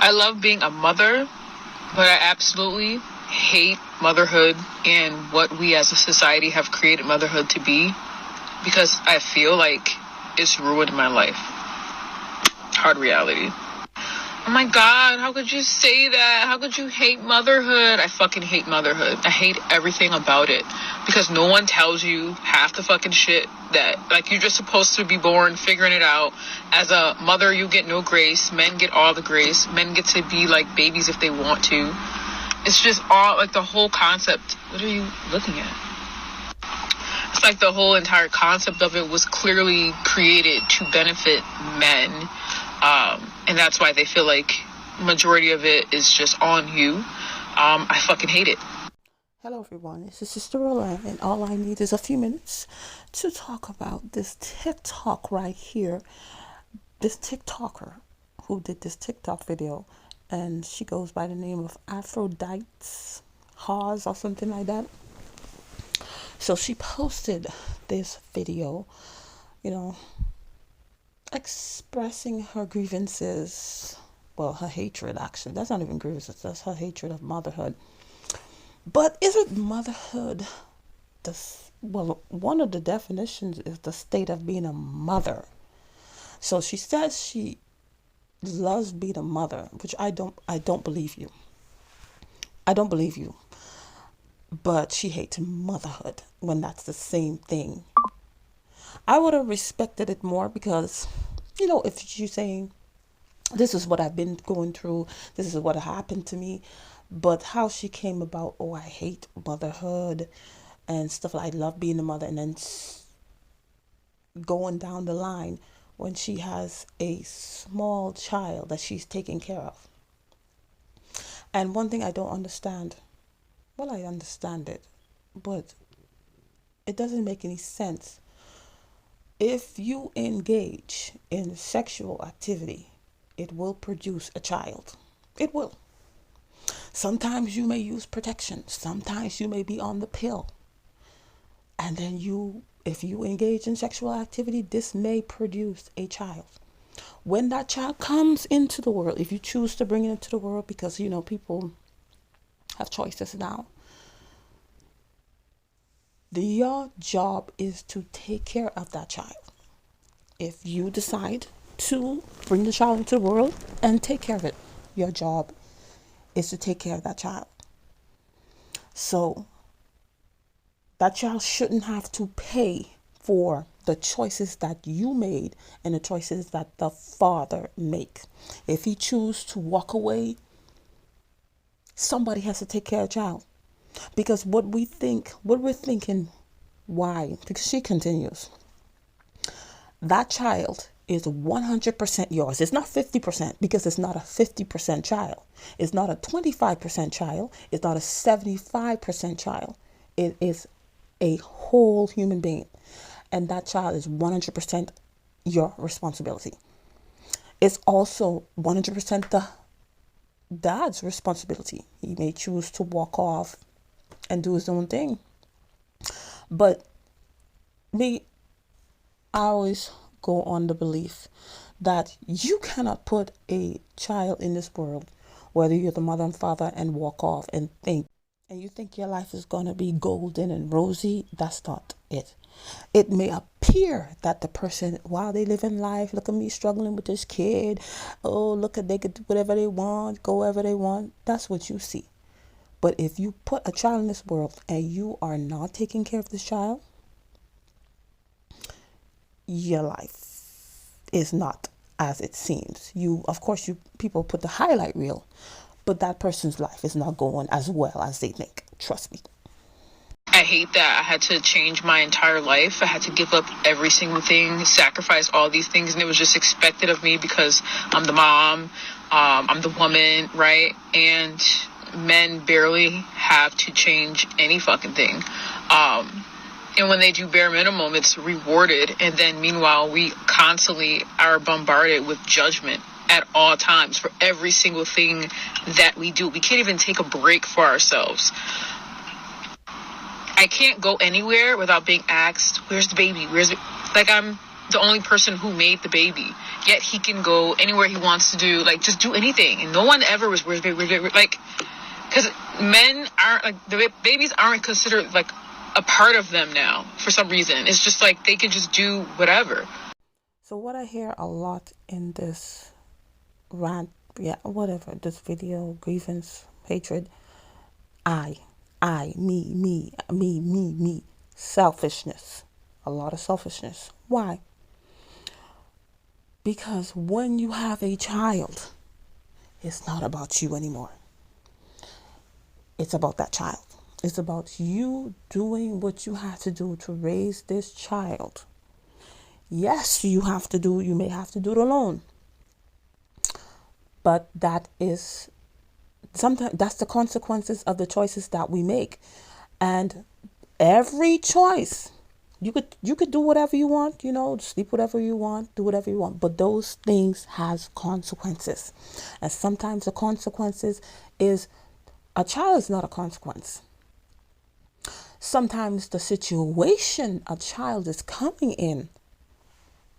I love being a mother, but I absolutely hate motherhood and what we as a society have created motherhood to be, because I feel like it's ruined my life. Hard reality. Oh my God, how could you say that? How could you hate motherhood? I fucking hate motherhood. I hate everything about it. Because no one tells you half the fucking shit that, like, you're just supposed to be born figuring it out. As a mother, you get no grace. Men get all the grace. Men get to be like babies if they want to. It's just all, like, the whole concept. What are you looking at? It's like the whole entire concept of it was clearly created to benefit men. And that's why they feel like majority of it is just on you. I fucking hate it. Hello everyone, this is Sister Roland, and all I need is a few minutes to talk about this TikTok right here. This TikToker who did this TikTok video, and she goes by the name of Aphrodite's Hawes or something like that. So she posted this video, expressing her grievances, well, her hatred actually. That's not even grievances, that's her hatred of motherhood. But isn't motherhood one of the definitions is the state of being a mother. So she says she loves being a mother, which I don't believe you. I don't believe you. But she hates motherhood when that's the same thing. I would have respected it more because, if she's saying, this is what I've been going through, this is what happened to me, but how she came about, I hate motherhood and stuff like, I love being a mother, and then going down the line when she has a small child that she's taking care of. And one thing I don't understand, I understand it, but it doesn't make any sense. If you engage in sexual activity, it will produce a child. It will. Sometimes you may use protection. Sometimes you may be on the pill. And then if you engage in sexual activity, this may produce a child. When that child comes into the world, if you choose to bring it into the world, because, people have choices now, your job is to take care of that child. If you decide to bring the child into the world and take care of it, your job is to take care of that child. So that child shouldn't have to pay for the choices that you made and the choices that the father makes. If he chooses to walk away, somebody has to take care of the child. Because what we're thinking, why? Because she continues, that child is 100% yours. It's not 50%, because it's not a 50% child. It's not a 25% child. It's not a 75% child. It is a whole human being. And that child is 100% your responsibility. It's also 100% the dad's responsibility. He may choose to walk off and do his own thing. But I always go on the belief that you cannot put a child in this world, whether you're the mother and father, and walk off and you think your life is going to be golden and rosy. That's not it. It may appear that the person, while they live in life, look at me struggling with this kid. Oh, look at, they could do whatever they want, go wherever they want. That's what you see. But if you put a child in this world and you are not taking care of this child, your life is not as it seems. People put the highlight reel, but that person's life is not going as well as they think. Trust me. I hate that I had to change my entire life. I had to give up every single thing, sacrifice all these things, and it was just expected of me because I'm the mom, I'm the woman, right? And men barely have to change any fucking thing. And when they do bare minimum, it's rewarded. And then meanwhile, we constantly are bombarded with judgment at all times for every single thing that we do. We can't even take a break for ourselves. I can't go anywhere without being asked, where's the baby? Like, I'm the only person who made the baby. Yet he can go anywhere he wants to do, like, just do anything. And no one ever was, where's baby? Like, because men aren't, like, the babies aren't considered, like, a part of them now for some reason. It's just like they can just do whatever. So what I hear a lot in this rant, whatever, this video, grievance, hatred, I, me, selfishness, a lot of selfishness. Why? Because when you have a child, it's not about you anymore. It's about that child. It's about you doing what you have to do to raise this child. Yes, you may have to do it alone. But sometimes that's the consequences of the choices that we make. And every choice, you could do whatever you want, sleep whatever you want, do whatever you want, but those things has consequences. And sometimes the consequences is a child is not a consequence. Sometimes the situation a child is coming in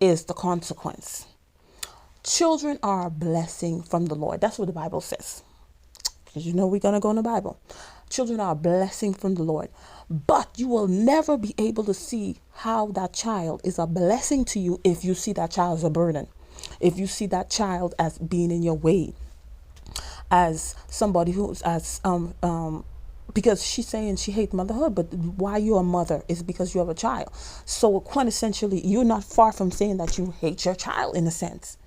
is the consequence. Children are a blessing from the Lord. That's what the Bible says. Because we're going to go in the Bible. Children are a blessing from the Lord. But you will never be able to see how that child is a blessing to you if you see that child as a burden. If you see that child as being in your way. As somebody because she's saying she hates motherhood, but why you're a mother is because you have a child. So quintessentially, you're not far from saying that you hate your child in a sense.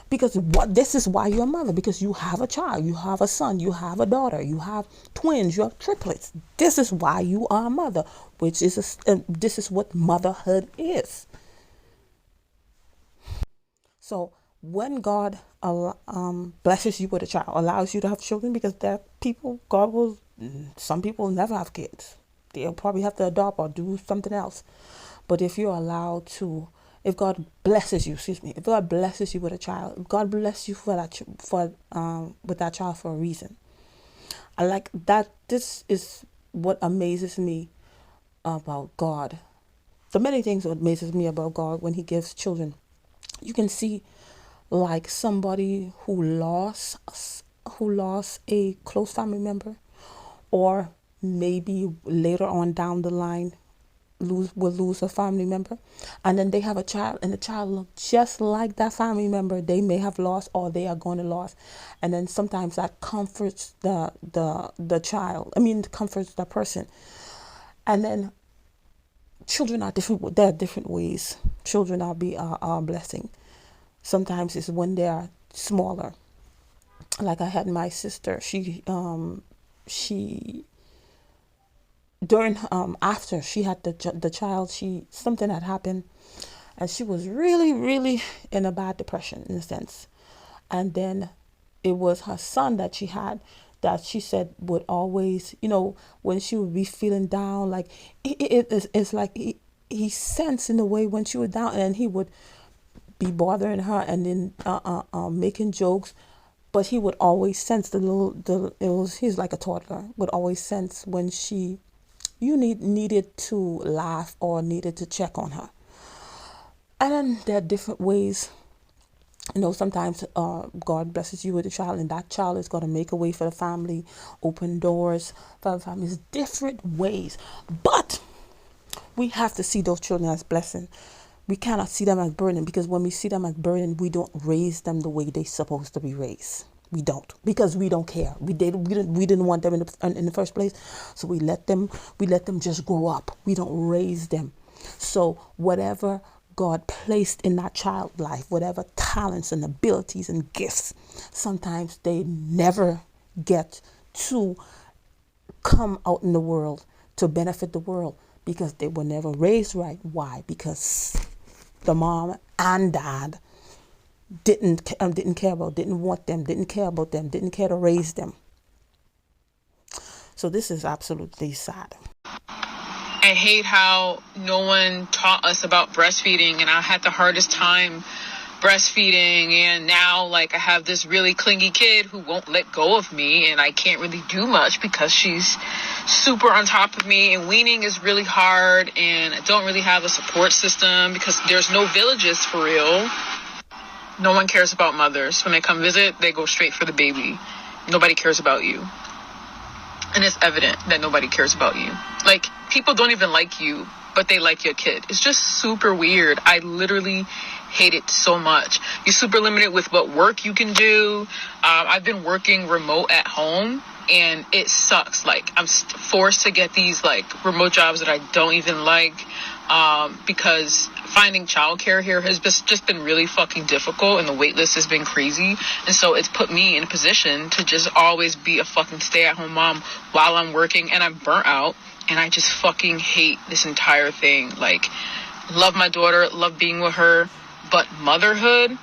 Because this is why you're a mother, because you have a child, you have a son, you have a daughter, you have twins, you have triplets. This is why you are a mother, which is this is what motherhood is. So when God blesses you with a child, allows you to have children, because there are people, some people never have kids. They'll probably have to adopt or do something else. But if you're allowed to, if God blesses you with a child, if God bless you with that child for a reason. I like that. This is what amazes me about God. The many things that amazes me about God when He gives children. You can see, like, somebody who lost a close family member, or maybe later on down the line will lose a family member, and then they have a child, and the child looks just like that family member they may have lost or they are going to lose. And then sometimes that comforts the child. Comforts the person. And then children are different. There are different ways children are a blessing. Sometimes it's when they are smaller. Like I had my sister. She during after she had the child, something had happened, and she was really, really in a bad depression in a sense. And then it was her son that she had, that she said would always, when she would be feeling down, like it's like he sensed in a way when she was down, and he would be bothering her and then making jokes. But he would always sense he's like a toddler, would always sense when you needed to laugh or needed to check on her. And then there are different ways. Sometimes God blesses you with a child, and that child is going to make a way for the family, open doors for the families, different ways. But we have to see those children as blessing. We cannot see them as burden, because when we see them as burden, we don't raise them the way they're supposed to be raised. We don't, because we don't care. We didn't want them in the first place, so we let them just grow up. We don't raise them. So whatever God placed in that child life, whatever talents and abilities and gifts, sometimes they never get to come out in the world to benefit the world, because they were never raised right. Why? Because the mom and dad didn't care about, didn't want them, didn't care about them, didn't care to raise them. So this is absolutely sad. I hate how no one taught us about breastfeeding, and I had the hardest time breastfeeding, and now I have this really clingy kid who won't let go of me, and I can't really do much because she's super on top of me, and weaning is really hard, and I don't really have a support system because there's no villages for real. No one cares about mothers. When they come visit, they go straight for the baby. Nobody cares about you. And it's evident that nobody cares about you. Like, people don't even like you, but they like your kid. It's just super weird. I literally hate it so much. You're super limited with what work you can do. I've been working remote at home, and it sucks. Like, I'm forced to get these like remote jobs that I don't even like, because finding childcare here has just been really fucking difficult, and the wait list has been crazy. And so it's put me in a position to just always be a fucking stay-at-home mom while I'm working, and I'm burnt out, and I just fucking hate this entire thing. Like, love my daughter, love being with her, but motherhood,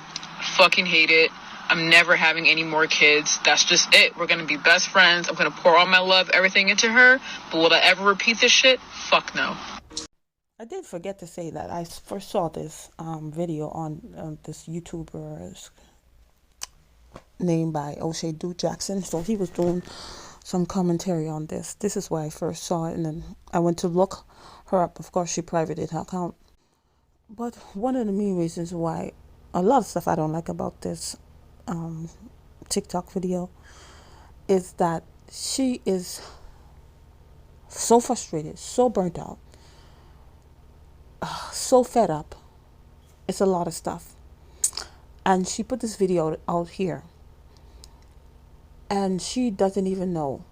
fucking hate it. I'm never having any more kids. That's just it. We're gonna be best friends. I'm gonna pour all my love, everything into her. But will I ever repeat this shit? Fuck no. I did forget to say that I first saw this video on this YouTuber's named by O'Shea Duke Jackson. So he was doing some commentary on this. This is why I first saw it, and then I went to look her up. Of course, she privated her account. But one of the main reasons why a lot of stuff I don't like about this TikTok video is that she is so frustrated, so burnt out, so fed up. It's a lot of stuff. And she put this video out here, and she doesn't even know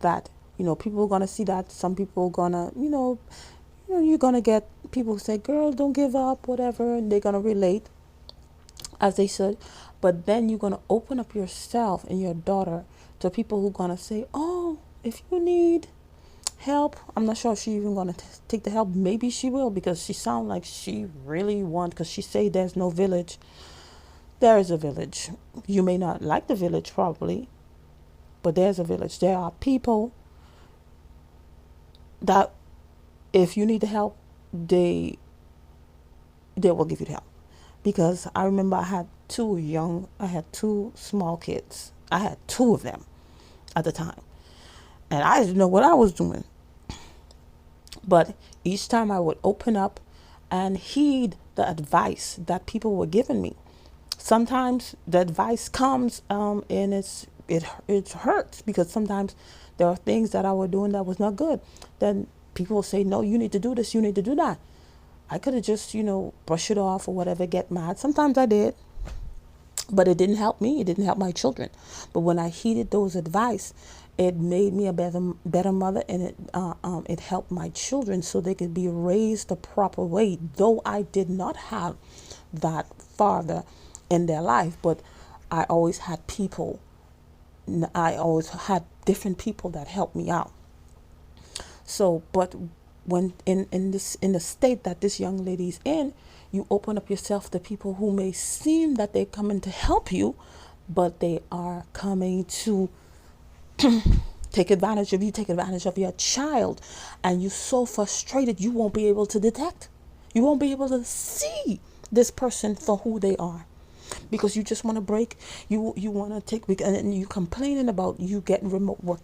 that, people are going to see that. Some people are going to, you're going to get people who say, girl, don't give up, whatever, and they're going to relate as they should. But then you're going to open up yourself and your daughter to people who are going to say, oh, if you need help. I'm not sure if she's even going to take the help. Maybe she will, because she sounds like she really wants, because she say there's no village. There is a village. You may not like the village probably, but there's a village. There are people that if you need the help, they will give you the help. Because I remember I had two small kids. I had two of them at the time. And I didn't know what I was doing. But each time I would open up and heed the advice that people were giving me. Sometimes the advice comes and it hurts, because sometimes there are things that I was doing that was not good. Then people will say, no, you need to do this, you need to do that. I could have just, brush it off or whatever, get mad. Sometimes I did. But it didn't help me. It didn't help my children. But when I heeded those advice, it made me a better mother, and it helped my children so they could be raised the proper way. Though I did not have that father in their life, but I always had people. I always had different people that helped me out. So, but when in the state that this young lady's in, you open up yourself to people who may seem that they're coming to help you, but they are coming to take advantage of you, take advantage of your child. And you're so frustrated, you won't be able to detect. You won't be able to see this person for who they are, because you just want to break. You want to take, and you complaining about you getting remote work.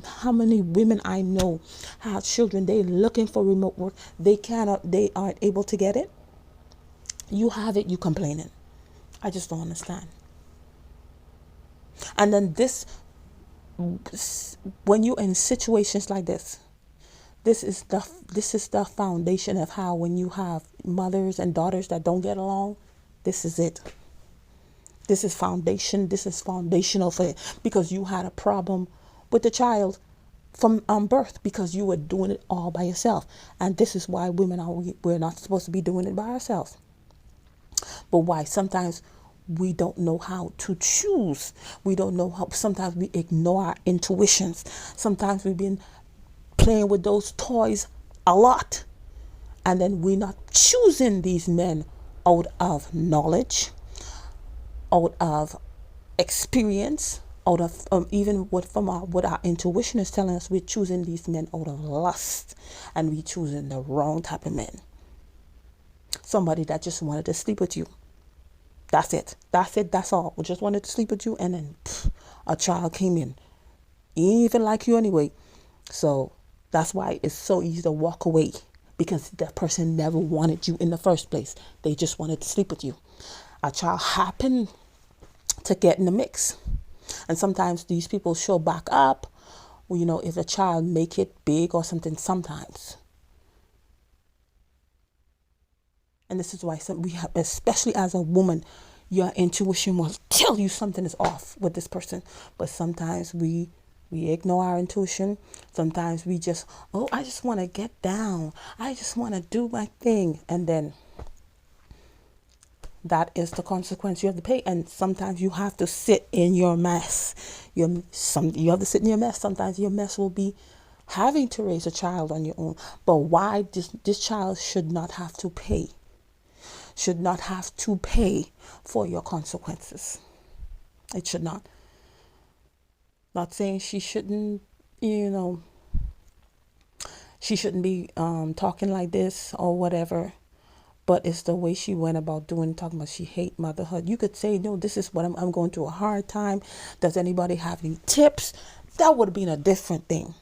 How many women I know have children, they looking for remote work, they aren't able to get it. You have it, you complaining. I just don't understand. And then when you're in situations like this is the foundation of how, when you have mothers and daughters that don't get along, this is it. This is foundational for it, because you had a problem with the child from birth, because you were doing it all by yourself. And this is why we're not supposed to be doing it by ourselves. But why sometimes we don't know how to choose. We don't know how. Sometimes we ignore our intuitions. Sometimes we've been playing with those toys a lot, and then we're not choosing these men out of knowledge, out of experience, out of even what our intuition is telling us. We're choosing these men out of lust, and we're choosing the wrong type of men. Somebody that just wanted to sleep with you. That's it. That's all. We just wanted to sleep with you, and then a child came in. He ain't even like you anyway. So that's why it's so easy to walk away, because that person never wanted you in the first place. They just wanted to sleep with you. A child happened to get in the mix. And sometimes these people show back up, if a child make it big or something sometimes. And this is why we have, especially as a woman, your intuition will tell you something is off with this person. But sometimes we ignore our intuition. Sometimes we just, I just want to get down. I just want to do my thing. And then that is the consequence you have to pay. And sometimes you have to sit in your mess. You have to sit in your mess. Sometimes your mess will be having to raise a child on your own. But why this child should not have to pay. Should not have to pay for your consequences. It should not. Not saying she shouldn't, she shouldn't be talking like this or whatever. But it's the way she went about talking about she hate motherhood. You could say, no, this is what I'm going through a hard time. Does anybody have any tips? That would have been a different thing.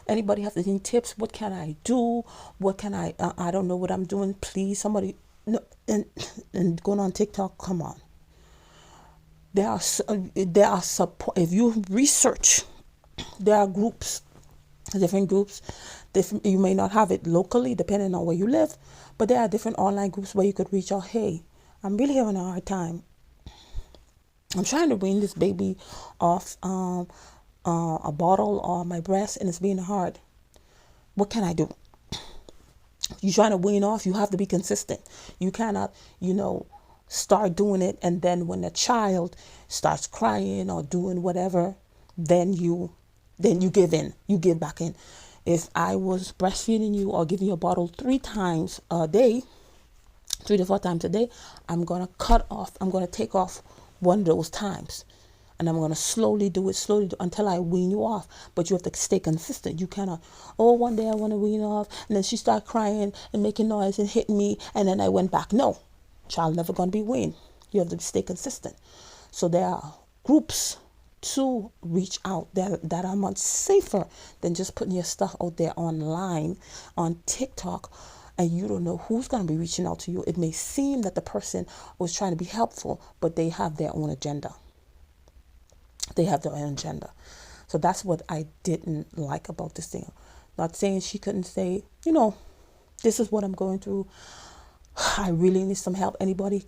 Anybody have any tips? What can I do? What can I don't know what I'm doing. Please, somebody. No, and going on TikTok, come on. There are support. If you research, there are groups, different groups. You may not have it locally, depending on where you live, but there are different online groups where you could reach out. Hey, I'm really having a hard time. I'm trying to wean this baby off a bottle or my breast, and it's being hard. What can I do? You're trying to wean off, you have to be consistent. You cannot, start doing it, and then when the child starts crying or doing whatever, then you give in. You give back in. If I was breastfeeding you or giving you a bottle 3 times a day, 3 to 4 times a day, I'm going to take off one of those times. And I'm going to slowly do until I wean you off. But you have to stay consistent. You cannot, one day I want to wean off. And then she started crying and making noise and hitting me. And then I went back. No, child never going to be weaned. You have to stay consistent. So there are groups to reach out that are much safer than just putting your stuff out there online on TikTok. And you don't know who's going to be reaching out to you. It may seem that the person was trying to be helpful, but they have their own agenda. So that's what I didn't like about this thing. Not saying she couldn't say, this is what I'm going through. I really need some help. Anybody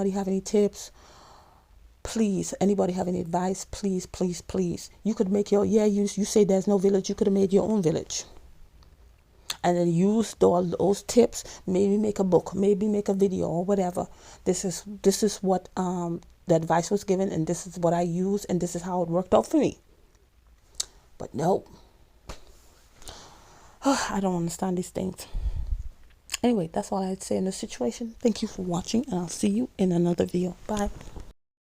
have any tips? Please, anybody have any advice? Please, please, please. You could make you say there's no village. You could have made your own village. And then use those tips. Maybe make a book. Maybe make a video or whatever. This is what the advice was given, and this is what I use, and this is how it worked out for me. But no, I don't understand these things. Anyway, that's all I'd say in this situation. Thank you for watching, and I'll see you in another video. Bye.